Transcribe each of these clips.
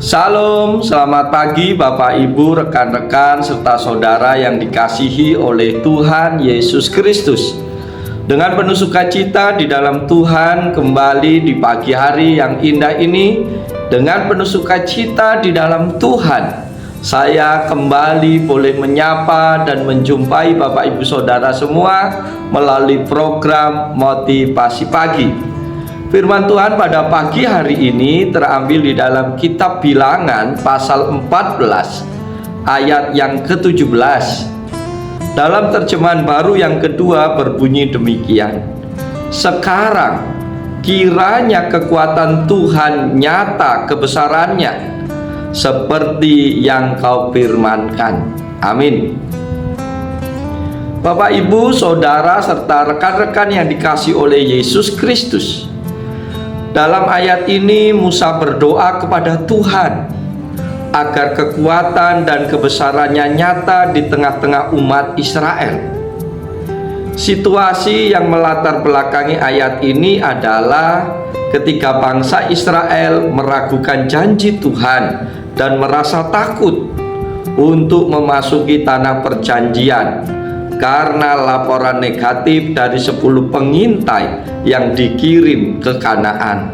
Salam, selamat pagi Bapak Ibu, rekan-rekan, serta saudara yang dikasihi oleh Tuhan Yesus Kristus. Dengan penuh sukacita di dalam Tuhan, kembali di pagi hari yang indah ini, dengan penuh sukacita di dalam Tuhan, saya kembali boleh menyapa dan menjumpai Bapak Ibu Saudara semua melalui program Motivasi Pagi. Firman Tuhan pada pagi hari ini terambil di dalam kitab Bilangan pasal 14 ayat yang ke-17. Dalam terjemahan baru yang kedua berbunyi demikian: sekarang kiranya kekuatan Tuhan nyata kebesarannya seperti yang kau firmankan. Amin. Bapak, Ibu, Saudara, serta rekan-rekan yang dikasihi oleh Yesus Kristus, dalam ayat ini Musa berdoa kepada Tuhan agar kekuatan dan kebesarannya nyata di tengah-tengah umat Israel. Situasi yang melatar belakangi ayat ini adalah ketika bangsa Israel meragukan janji Tuhan dan merasa takut untuk memasuki tanah perjanjian karena laporan negatif dari 10 pengintai yang dikirim ke Kanaan.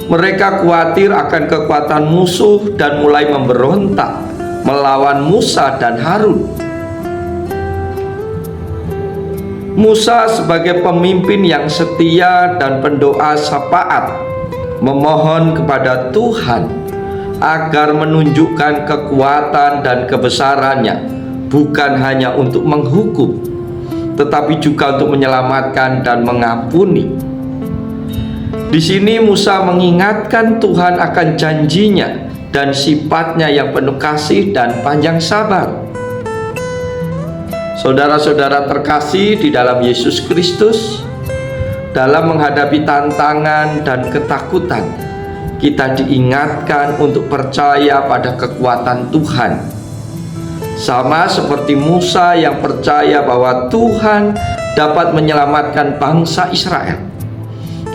Mereka khawatir akan kekuatan musuh dan mulai memberontak melawan Musa dan Harun. Musa sebagai pemimpin yang setia dan pendoa syafaat memohon kepada Tuhan agar menunjukkan kekuatan dan kebesarannya, bukan hanya untuk menghukum, tetapi juga untuk menyelamatkan dan mengampuni. Di sini Musa mengingatkan Tuhan akan janjinya dan sifatnya yang penuh kasih dan panjang sabar. Saudara-saudara terkasih di dalam Yesus Kristus, dalam menghadapi tantangan dan ketakutan, kita diingatkan untuk percaya pada kekuatan Tuhan. Sama seperti Musa yang percaya bahwa Tuhan dapat menyelamatkan bangsa Israel,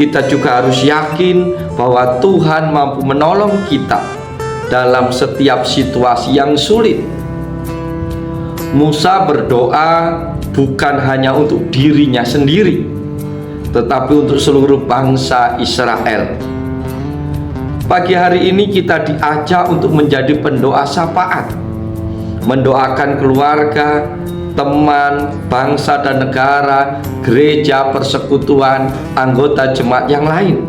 kita juga harus yakin bahwa Tuhan mampu menolong kita dalam setiap situasi yang sulit. Musa berdoa bukan hanya untuk dirinya sendiri, tetapi untuk seluruh bangsa Israel. Pagi hari ini kita diajak untuk menjadi pendoa syafaat, mendoakan keluarga, teman, bangsa dan negara, gereja, persekutuan, anggota jemaat yang lain,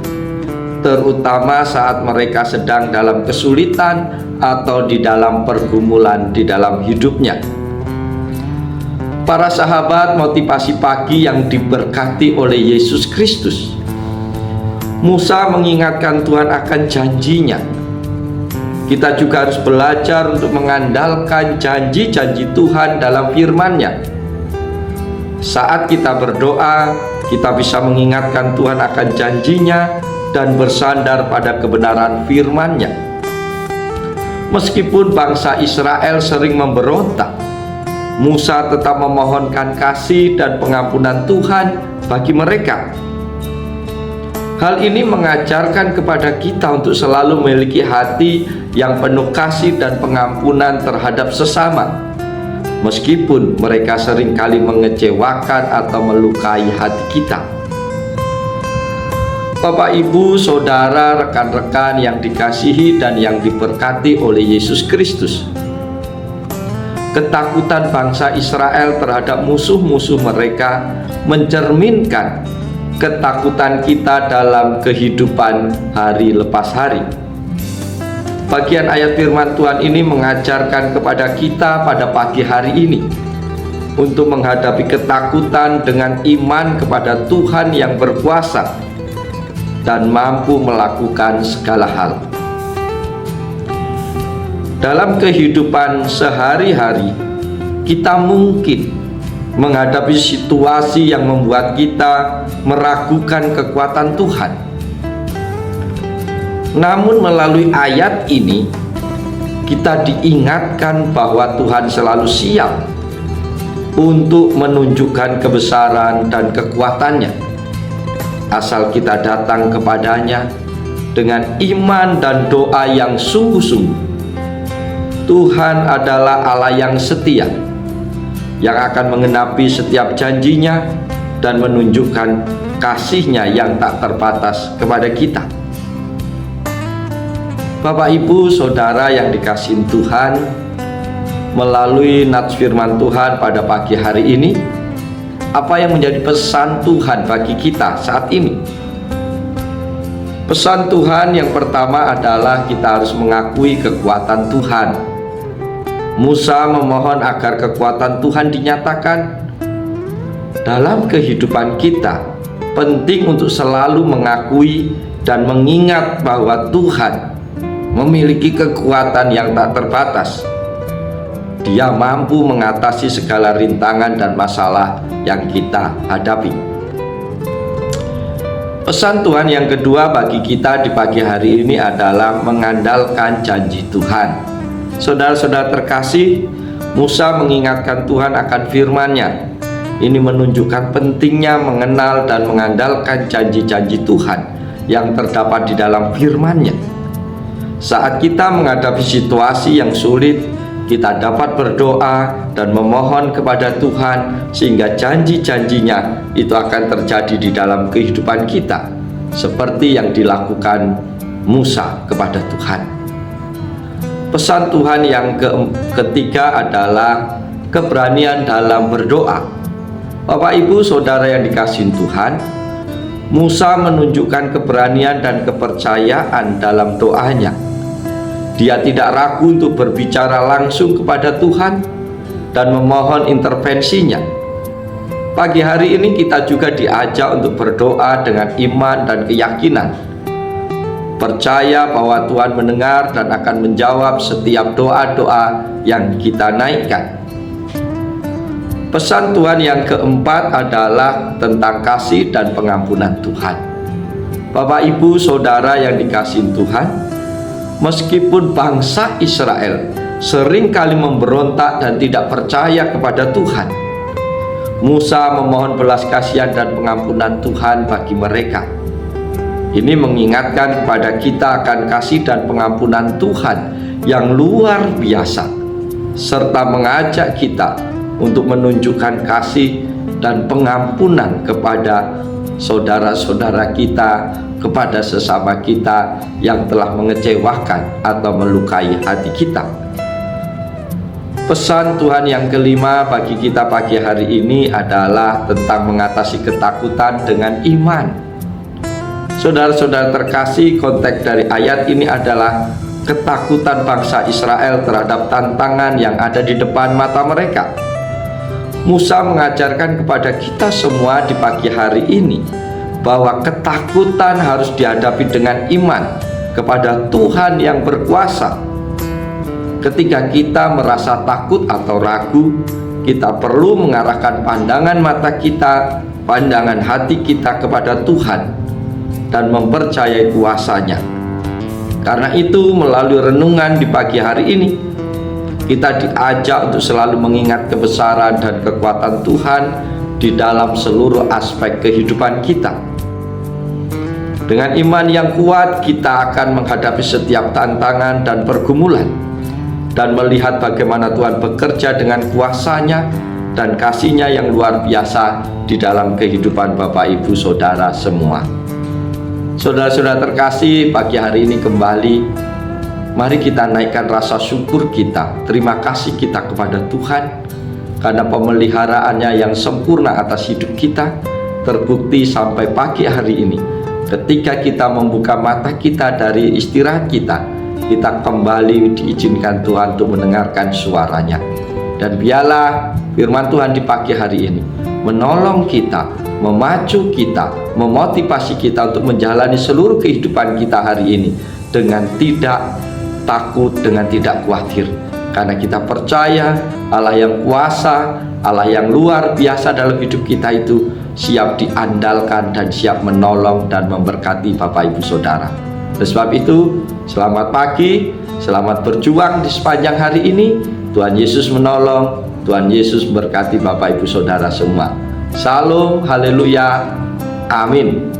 terutama saat mereka sedang dalam kesulitan atau di dalam pergumulan di dalam hidupnya. Para sahabat motivasi pagi yang diberkati oleh Yesus Kristus, Musa mengingatkan Tuhan akan janjinya. Kita juga harus belajar untuk mengandalkan janji-janji Tuhan dalam firman-Nya. Saat kita berdoa, kita bisa mengingatkan Tuhan akan janjinya dan bersandar pada kebenaran firman-Nya. Meskipun bangsa Israel sering memberontak, Musa tetap memohonkan kasih dan pengampunan Tuhan bagi mereka. Hal ini mengajarkan kepada kita untuk selalu memiliki hati yang penuh kasih dan pengampunan terhadap sesama, meskipun mereka seringkali mengecewakan atau melukai hati kita. Bapak, Ibu, Saudara, rekan-rekan yang dikasihi dan yang diberkati oleh Yesus Kristus, ketakutan bangsa Israel terhadap musuh-musuh mereka mencerminkan ketakutan kita dalam kehidupan hari lepas hari. Bagian ayat firman Tuhan ini mengajarkan kepada kita pada pagi hari ini untuk menghadapi ketakutan dengan iman kepada Tuhan yang berkuasa dan mampu melakukan segala hal. Dalam kehidupan sehari-hari, kita mungkin menghadapi situasi yang membuat kita meragukan kekuatan Tuhan. Namun melalui ayat ini, kita diingatkan bahwa Tuhan selalu siap untuk menunjukkan kebesaran dan kekuatannya, asal kita datang kepadanya dengan iman dan doa yang sungguh-sungguh. Tuhan adalah Allah yang setia, yang akan menggenapi setiap janjinya dan menunjukkan kasih-Nya yang tak terbatas kepada kita. Bapak, Ibu, Saudara yang dikasihi Tuhan, melalui nats firman Tuhan pada pagi hari ini, apa yang menjadi pesan Tuhan bagi kita saat ini? Pesan Tuhan yang pertama adalah kita harus mengakui kekuatan Tuhan. Musa memohon agar kekuatan Tuhan dinyatakan dalam kehidupan kita. Penting untuk selalu mengakui dan mengingat bahwa Tuhan memiliki kekuatan yang tak terbatas. Dia mampu mengatasi segala rintangan dan masalah yang kita hadapi. Pesan Tuhan yang kedua bagi kita di pagi hari ini adalah mengandalkan janji Tuhan. Saudara-saudara terkasih, Musa mengingatkan Tuhan akan firman-Nya. Ini menunjukkan pentingnya mengenal dan mengandalkan janji-janji Tuhan yang terdapat di dalam firman-Nya. Saat kita menghadapi situasi yang sulit, kita dapat berdoa dan memohon kepada Tuhan sehingga janji-janjinya itu akan terjadi di dalam kehidupan kita, seperti yang dilakukan Musa kepada Tuhan. Pesan Tuhan yang ketiga adalah keberanian dalam berdoa. Bapak, Ibu, Saudara yang dikasihi Tuhan, Musa menunjukkan keberanian dan kepercayaan dalam doanya. Dia tidak ragu untuk berbicara langsung kepada Tuhan dan memohon intervensinya. Pagi hari ini kita juga diajak untuk berdoa dengan iman dan keyakinan, percaya bahwa Tuhan mendengar dan akan menjawab setiap doa-doa yang kita naikkan. Pesan Tuhan yang keempat adalah tentang kasih dan pengampunan Tuhan. Bapak, Ibu, Saudara yang dikasihi Tuhan, meskipun bangsa Israel seringkali memberontak dan tidak percaya kepada Tuhan, Musa memohon belas kasihan dan pengampunan Tuhan bagi mereka. Ini mengingatkan kepada kita akan kasih dan pengampunan Tuhan yang luar biasa, serta mengajak kita untuk menunjukkan kasih dan pengampunan kepada saudara-saudara kita, kepada sesama kita yang telah mengecewakan atau melukai hati kita. Pesan Tuhan yang kelima bagi kita pagi hari ini adalah tentang mengatasi ketakutan dengan iman. Saudara-saudara terkasih, konteks dari ayat ini adalah ketakutan bangsa Israel terhadap tantangan yang ada di depan mata mereka. Musa mengajarkan kepada kita semua di pagi hari ini bahwa ketakutan harus dihadapi dengan iman kepada Tuhan yang berkuasa. Ketika kita merasa takut atau ragu, kita perlu mengarahkan pandangan mata kita, pandangan hati kita kepada Tuhan dan mempercayai kuasa-Nya. Karena itu, melalui renungan di pagi hari ini, kita diajak untuk selalu mengingat kebesaran dan kekuatan Tuhan di dalam seluruh aspek kehidupan kita. Dengan iman yang kuat, kita akan menghadapi setiap tantangan dan pergumulan, dan melihat bagaimana Tuhan bekerja dengan kuasa-Nya dan kasih-Nya yang luar biasa di dalam kehidupan Bapak, Ibu, Saudara semua. Saudara-saudara terkasih, pagi hari ini kembali, mari kita naikkan rasa syukur kita, terima kasih kita kepada Tuhan, karena pemeliharaannya yang sempurna atas hidup kita terbukti sampai pagi hari ini. Ketika kita membuka mata kita dari istirahat kita kembali diizinkan Tuhan untuk mendengarkan suaranya. Dan biarlah firman Tuhan di pagi hari ini menolong kita, memacu kita, memotivasi kita untuk menjalani seluruh kehidupan kita hari ini dengan tidak takut, dengan tidak khawatir, karena kita percaya Allah yang kuasa, Allah yang luar biasa dalam hidup kita itu siap diandalkan dan siap menolong dan memberkati Bapak, Ibu, Saudara. Oleh sebab itu, selamat pagi, selamat berjuang di sepanjang hari ini. Tuhan Yesus menolong, Tuhan Yesus berkati Bapak, Ibu, Saudara semua. Salam, haleluya, amin.